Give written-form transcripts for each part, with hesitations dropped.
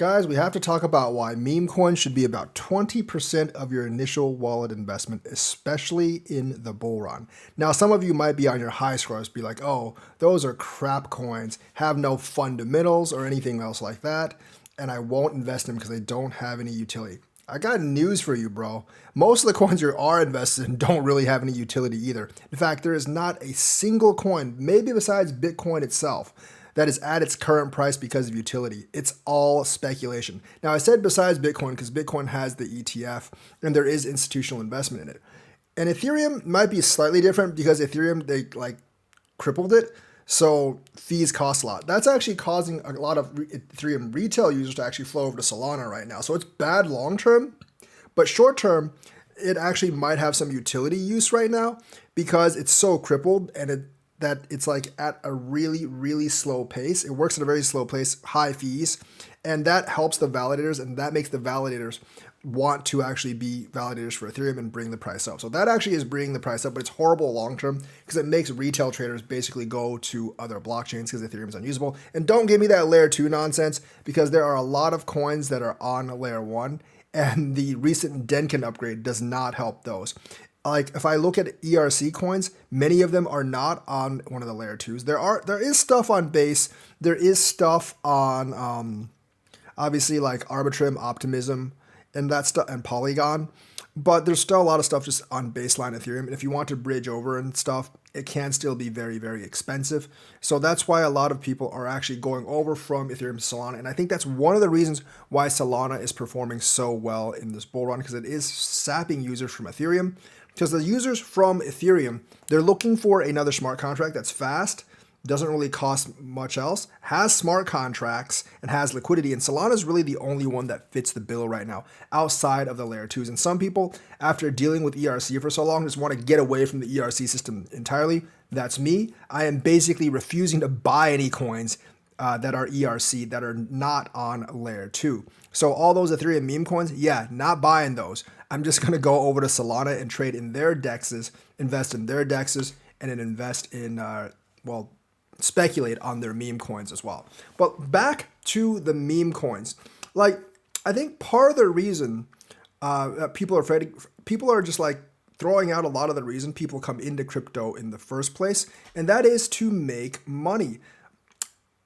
Guys, we have to talk about why meme coins should be about 20% of your initial wallet investment, especially in the bull run. Now, some of you might be on your high scores, be like, oh, those are crap coins, have no fundamentals or anything else like that, and I won't invest in them because they don't have any utility. I got news for you, bro. Most of the coins you are invested in don't really have any utility either. In fact, there is not a single coin, maybe besides Bitcoin itself, that is at its current price because of utility. It's all speculation. Now, I said besides Bitcoin because Bitcoin has the ETF and there is institutional investment in it. And Ethereum might be slightly different because Ethereum, they crippled it. So fees cost a lot. That's actually causing a lot of Ethereum retail users to actually flow over to Solana right now. So it's bad long term, but short term, it actually might have some utility use right now because it's so crippled and it's like at a really, really slow pace. It works at a very slow pace, high fees, and that helps the validators, and that makes the validators want to actually be validators for Ethereum and bring the price up. So that actually is bringing the price up, but it's horrible long term because it makes retail traders basically go to other blockchains because Ethereum is unusable. And don't give me that layer 2 nonsense because there are a lot of coins that are on layer 1, and the recent Denkin upgrade does not help those. Like if I look at ERC coins, many of them are not on one of the layer 2s. There is stuff on Base. There is stuff on obviously like Arbitrum, Optimism, and that stuff, and Polygon. But there's still a lot of stuff just on baseline Ethereum. And if you want to bridge over and stuff, it can still be very, very expensive. So that's why a lot of people are actually going over from Ethereum to Solana. And I think that's one of the reasons why Solana is performing so well in this bull run, because it is sapping users from Ethereum. Because the users from Ethereum, they're looking for another smart contract that's fast, doesn't really cost much else, has smart contracts, and has liquidity. And Solana is really the only one that fits the bill right now outside of the layer 2s. And some people, after dealing with ERC for so long, just want to get away from the ERC system entirely. That's me. I am basically refusing to buy any coins that are ERC that are not on layer 2. So all those Ethereum meme coins, yeah, not buying those. I'm just going to go over to Solana and trade in their dexes, invest in their dexes, and then invest in, speculate on their meme coins as well. But back to the meme coins. Like, I think part of the reason that people are afraid, people are just like throwing out a lot of the reason people come into crypto in the first place, and that is to make money.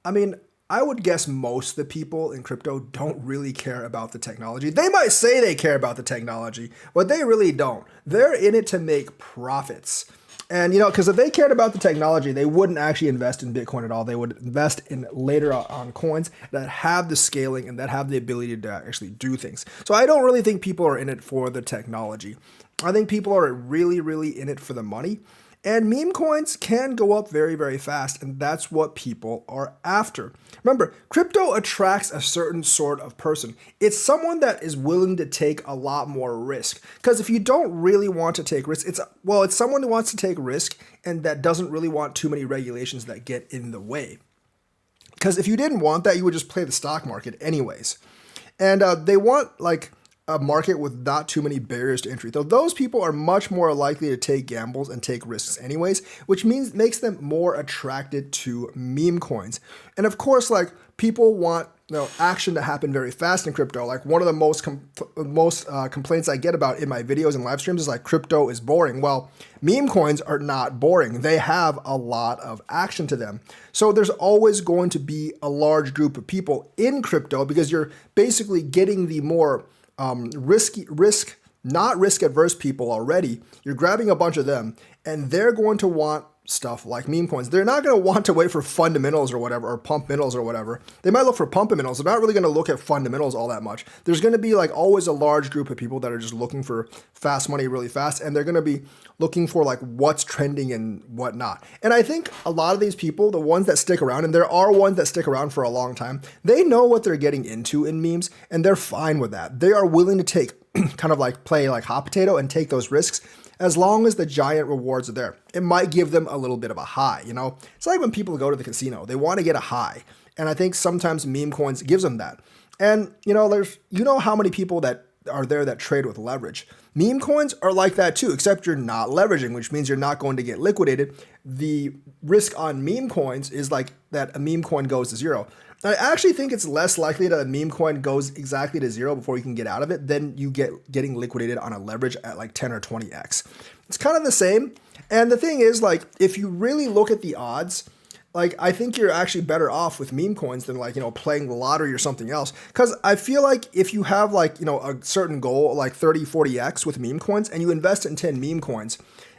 I mean, I would guess most of the people in crypto don't really care about the technology. They might say they care about the technology, but they really don't. They're in it to make profits. And, because if they cared about the technology, they wouldn't actually invest in Bitcoin at all. They would invest in later on coins that have the scaling and that have the ability to actually do things. So I don't really think people are in it for the technology. I think people are really, really in it for the money. And meme coins can go up very, very fast, and that's what people are after. Remember, crypto attracts a certain sort of person. It's someone that is willing to take a lot more risk. Because if you don't really want to take risk, it's someone who wants to take risk and that doesn't really want too many regulations that get in the way. Because if you didn't want that, you would just play the stock market anyways. And they want a market with not too many barriers to entry. Though those people are much more likely to take gambles and take risks anyways, which makes them more attracted to meme coins. And of course, people want action to happen very fast in crypto. Like one of the most complaints I get about in my videos and live streams is crypto is boring. Well, meme coins are not boring. They have a lot of action to them. So there's always going to be a large group of people in crypto because you're basically getting the more not risk adverse people already. You're grabbing a bunch of them and they're going to want stuff like meme coins. They're not going to want to wait for fundamentals or whatever, or pump middles or whatever. They might look for pump middles. They're not really going to look at fundamentals all that much. There's going to be always a large group of people that are just looking for fast money really fast. And they're going to be looking for what's trending and whatnot. And I think a lot of these people, the ones that stick around, and there are ones that stick around for a long time, they know what they're getting into in memes and they're fine with that. They are willing to take play hot potato and take those risks as long as the giant rewards are there. It might give them a little bit of a high, It's like when people go to the casino, they want to get a high. And I think sometimes meme coins gives them that. And, there's, how many people that are there that trade with leverage. Meme coins are like that too, except you're not leveraging, which means you're not going to get liquidated. The risk on meme coins is like that a meme coin goes to zero. I actually think it's less likely that a meme coin goes exactly to zero before you can get out of it than you getting liquidated on a leverage at like 10 or 20x. It's kind of the same. And the thing is, like, if you really look at the odds, like, I think you're actually better off with meme coins than, like, playing the lottery or something else. Because I feel like if you have, like, a certain goal, like 30, 40x with meme coins, and you invest in 10 meme coins,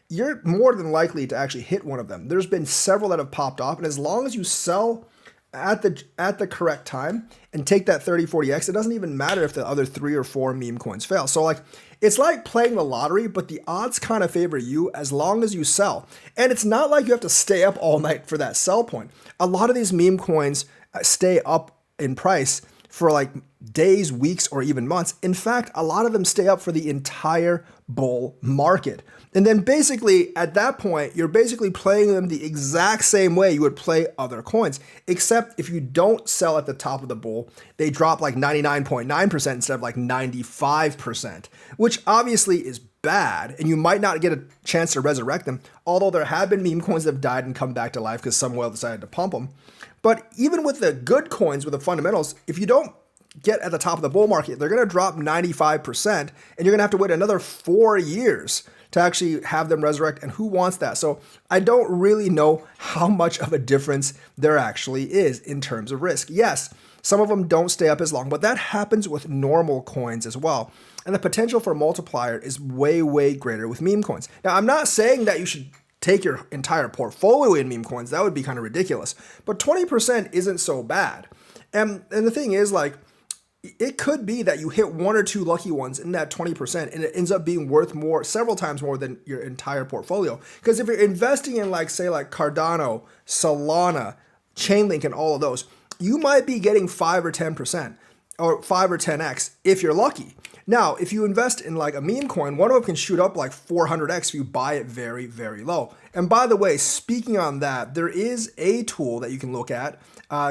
you're more than likely to actually hit one of them. There's been several that have popped off, and as long as you sell at the correct time and take that 30, 40x, it doesn't even matter if the other 3 or 4 meme coins fail. So like, it's like playing the lottery, but the odds kind of favor you as long as you sell. And it's not like you have to stay up all night for that sell point. A lot of these meme coins stay up in price for like days, weeks, or even months. In fact, a lot of them stay up for the entire bull market. And then basically at that point, you're basically playing them the exact same way you would play other coins, except if you don't sell at the top of the bull, they drop like 99.9% instead of like 95%, which obviously is bad, and you might not get a chance to resurrect them, although there have been meme coins that have died and come back to life because some whale decided to pump them. But even with the good coins with the fundamentals, if you don't get at the top of the bull market, they're going to drop 95%, and you're going to have to wait another 4 years to actually have them resurrect, and who wants that? So I don't really know how much of a difference there actually is in terms of risk. Yes, some of them don't stay up as long, but that happens with normal coins as well. And the potential for multiplier is way, way greater with meme coins. Now, I'm not saying that you should take your entire portfolio in meme coins. That would be kind of ridiculous. But 20% isn't so bad. And the thing is, like, it could be that you hit 1 or 2 lucky ones in that 20%, and it ends up being worth more, several times more than your entire portfolio. Because if you're investing in, like, say, like Cardano, Solana, Chainlink, and all of those, you might be getting 5 or 10%, or 5 or 10x if you're lucky. Now, if you invest in like a meme coin, one of them can shoot up like 400x if you buy it very, very low. And by the way, speaking on that, there is a tool that you can look at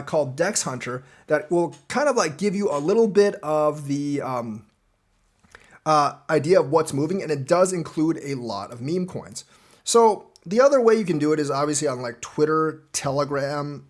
called Dex Hunter that will kind of like give you a little bit of the idea of what's moving, and it does include a lot of meme coins. So the other way you can do it is obviously on like Twitter, Telegram,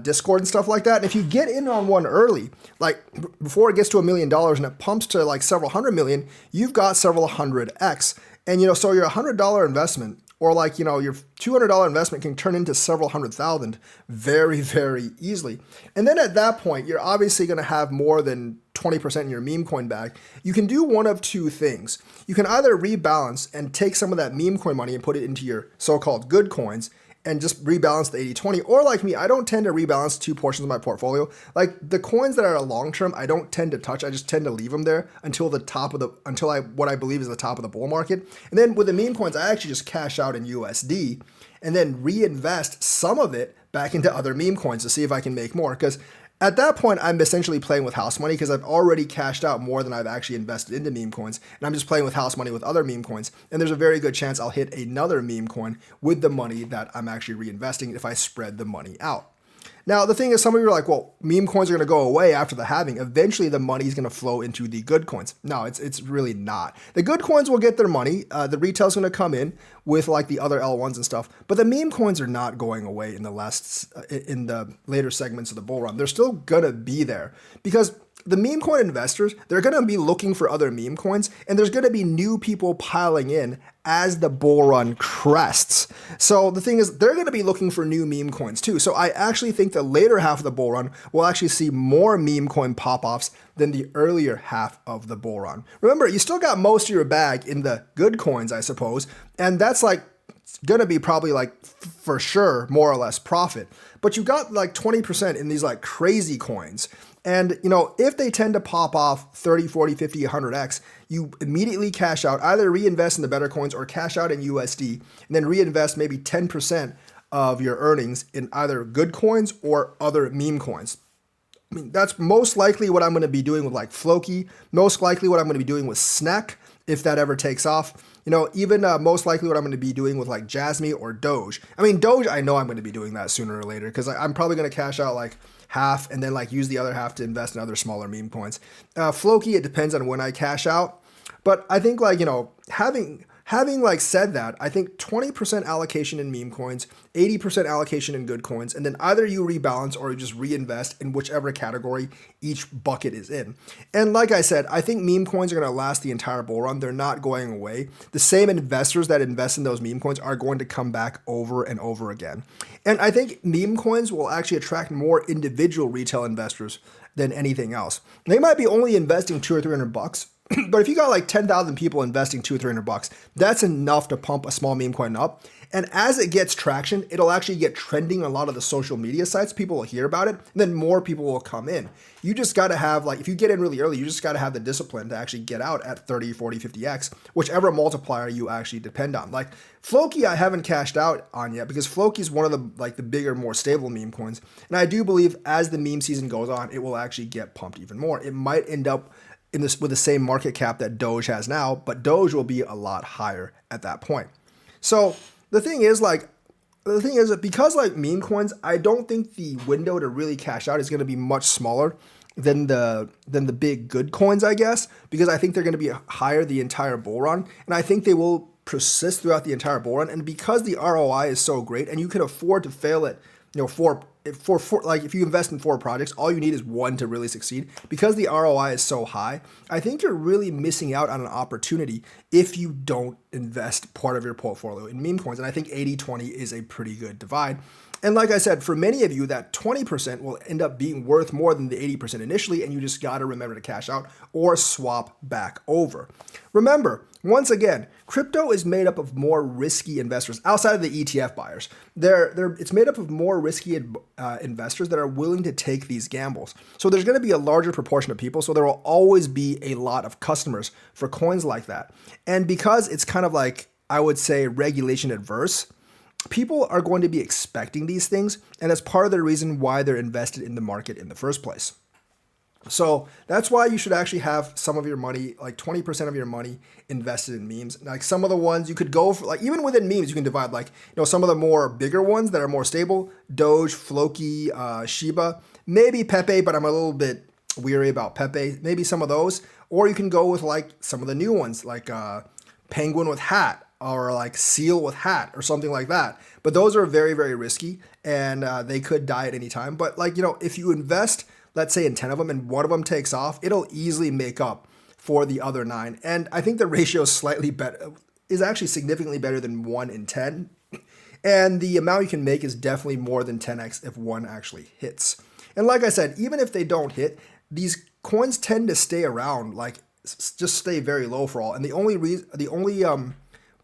Discord and stuff like that. And if you get in on one early, like before it gets to $1 million and it pumps to like several hundred million, you've got several hundred X. And, so your $100 investment or like, your $200 investment can turn into several 100,000 very, very easily. And then at that point, you're obviously going to have more than 20% in your meme coin bag. You can do one of two things. You can either rebalance and take some of that meme coin money and put it into your so-called good coins and just rebalance the 80-20. Or like me, I don't tend to rebalance 2 portions of my portfolio. Like the coins that are long-term, I don't tend to touch. I just tend to leave them there until what I believe is the top of the bull market. And then with the meme coins, I actually just cash out in USD and then reinvest some of it back into other meme coins to see if I can make more. Because at that point, I'm essentially playing with house money because I've already cashed out more than I've actually invested into meme coins. And I'm just playing with house money with other meme coins. And there's a very good chance I'll hit another meme coin with the money that I'm actually reinvesting if I spread the money out. Now, the thing is, some of you are like, well, meme coins are going to go away after the halving. Eventually, the money is going to flow into the good coins. No, it's really not. The good coins will get their money. The retail's going to come in with like the other L1s and stuff. But the meme coins are not going away in the later segments of the bull run. They're still going to be there because the meme coin investors, they're going to be looking for other meme coins, and there's going to be new people piling in as the bull run crests. So the thing is, they're going to be looking for new meme coins too. So I actually think the later half of the bull run will actually see more meme coin pop-offs than the earlier half of the bull run. Remember, you still got most of your bag in the good coins, I suppose, and that's like going to be probably like for sure more or less profit. But you got like 20% in these like crazy coins. And, if they tend to pop off 30, 40, 50, 100x, you immediately cash out, either reinvest in the better coins or cash out in USD, and then reinvest maybe 10% of your earnings in either good coins or other meme coins. I mean, that's most likely what I'm going to be doing with like Floki, most likely what I'm going to be doing with Snack, if that ever takes off. Even most likely what I'm going to be doing with like Jasmy or Doge. I mean, Doge, I know I'm going to be doing that sooner or later because I'm probably going to cash out like half and then like use the other half to invest in other smaller meme coins. Floki, it depends on when I cash out. But I think like, having like said that, I think 20% allocation in meme coins, 80% allocation in good coins, and then either you rebalance or you just reinvest in whichever category each bucket is in. And like I said, I think meme coins are going to last the entire bull run. They're not going away. The same investors that invest in those meme coins are going to come back over and over again. And I think meme coins will actually attract more individual retail investors than anything else. They might be only investing $200 or $300, but if you got like 10,000 people investing $200 or $300, that's enough to pump a small meme coin up. And as it gets traction, it'll actually get trending on a lot of the social media sites. People will hear about it, and then more people will come in. You just got to have, like, if you get in really early, you just got to have the discipline to actually get out at 30, 40, 50x, whichever multiplier you actually depend on. Like Floki, I haven't cashed out on yet because Floki is one of the bigger, more stable meme coins. And I do believe as the meme season goes on, it will actually get pumped even more. It might end up with the same market cap that Doge has now, but Doge will be a lot higher at that point. So the thing is that because like meme coins, I don't think the window to really cash out is going to be much smaller than the big good coins, I guess, because I think they're going to be higher the entire bull run, and I think they will persist throughout the entire bull run. And because the ROI is so great, and you can afford to fail at if you invest in 4 projects, all you need is 1 to really succeed. Because the ROI is so high, I think you're really missing out on an opportunity if you don't invest part of your portfolio in meme coins. And I think 80-20 is a pretty good divide. And like I said, for many of you, that 20% will end up being worth more than the 80% initially, and you just got to remember to cash out or swap back over. Remember, once again, crypto is made up of more risky investors outside of the ETF buyers. It's made up of more risky investors that are willing to take these gambles. So there's going to be a larger proportion of people, so there will always be a lot of customers for coins like that. And because it's kind of like, I would say, regulation adverse, people are going to be expecting these things, and that's part of the reason why they're invested in the market in the first place. So that's why you should actually have some of your money, like 20% of your money invested in memes. Like some of the ones you could go for, like even within memes, you can divide like, some of the more bigger ones that are more stable, Doge, Floki, Shiba, maybe Pepe, but I'm a little bit weary about Pepe, maybe some of those. Or you can go with like some of the new ones, like Penguin with hat, or like Seal with hat, or something like that. But those are very, very risky, and they could die at any time. But like, if you invest, let's say in 10 of them, and one of them takes off, it'll easily make up for the other 9. And I think the ratio is slightly better, is actually significantly better than 1 in 10. And the amount you can make is definitely more than 10x if one actually hits. And like I said, even if they don't hit, these coins tend to stay around, like just stay very low for all. And the only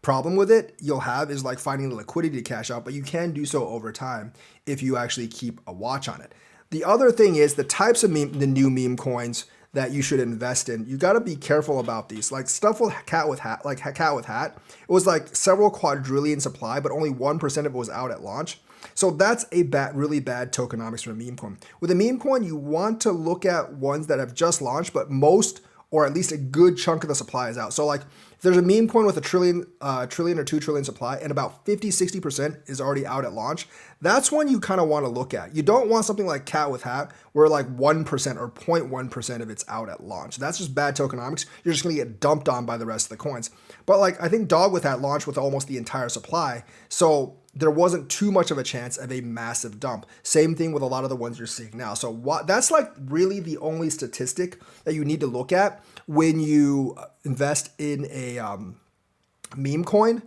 problem with it you'll have is like finding the liquidity to cash out, but you can do so over time if you actually keep a watch on it. The other thing is the types of the new meme coins that you should invest in. You got to be careful about these. Like stuff with cat with hat, it was like several quadrillion supply, but only 1% of it was out at launch. So that's a really bad tokenomics for a meme coin. With a meme coin, you want to look at ones that have just launched, but most, or at least a good chunk of the supply is out. So like if there's a meme coin with a trillion or 2 trillion supply and about 50-60% is already out at launch, that's one you kind of want to look at. You don't want something like cat with hat where like 1% or 0.1% of it's out at launch. That's just bad tokenomics. You're just going to get dumped on by the rest of the coins. But like I think dog with hat launched with almost the entire supply, so there wasn't too much of a chance of a massive dump. Same thing with a lot of the ones you're seeing now. So that's like really the only statistic that you need to look at when you invest in a meme coin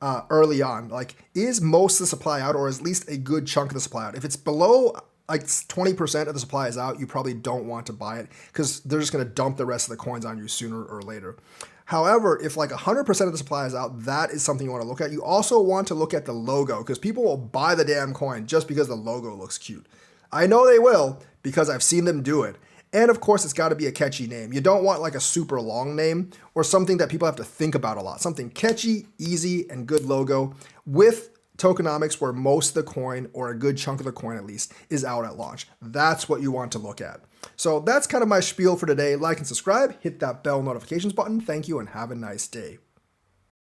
early on. Like, is most of the supply out, or at least a good chunk of the supply out? If it's below like 20% of the supply is out, you probably don't want to buy it because they're just going to dump the rest of the coins on you sooner or later. However, if like 100% of the supply is out, that is something you want to look at. You also want to look at the logo because people will buy the damn coin just because the logo looks cute. I know they will because I've seen them do it. And of course, it's got to be a catchy name. You don't want like a super long name or something that people have to think about a lot. Something catchy, easy, and good logo with tokenomics where most of the coin, or a good chunk of the coin at least, is out at launch. That's what you want to look at. So that's kind of my spiel for today. Like and subscribe, hit that bell notifications button. Thank you and have a nice day.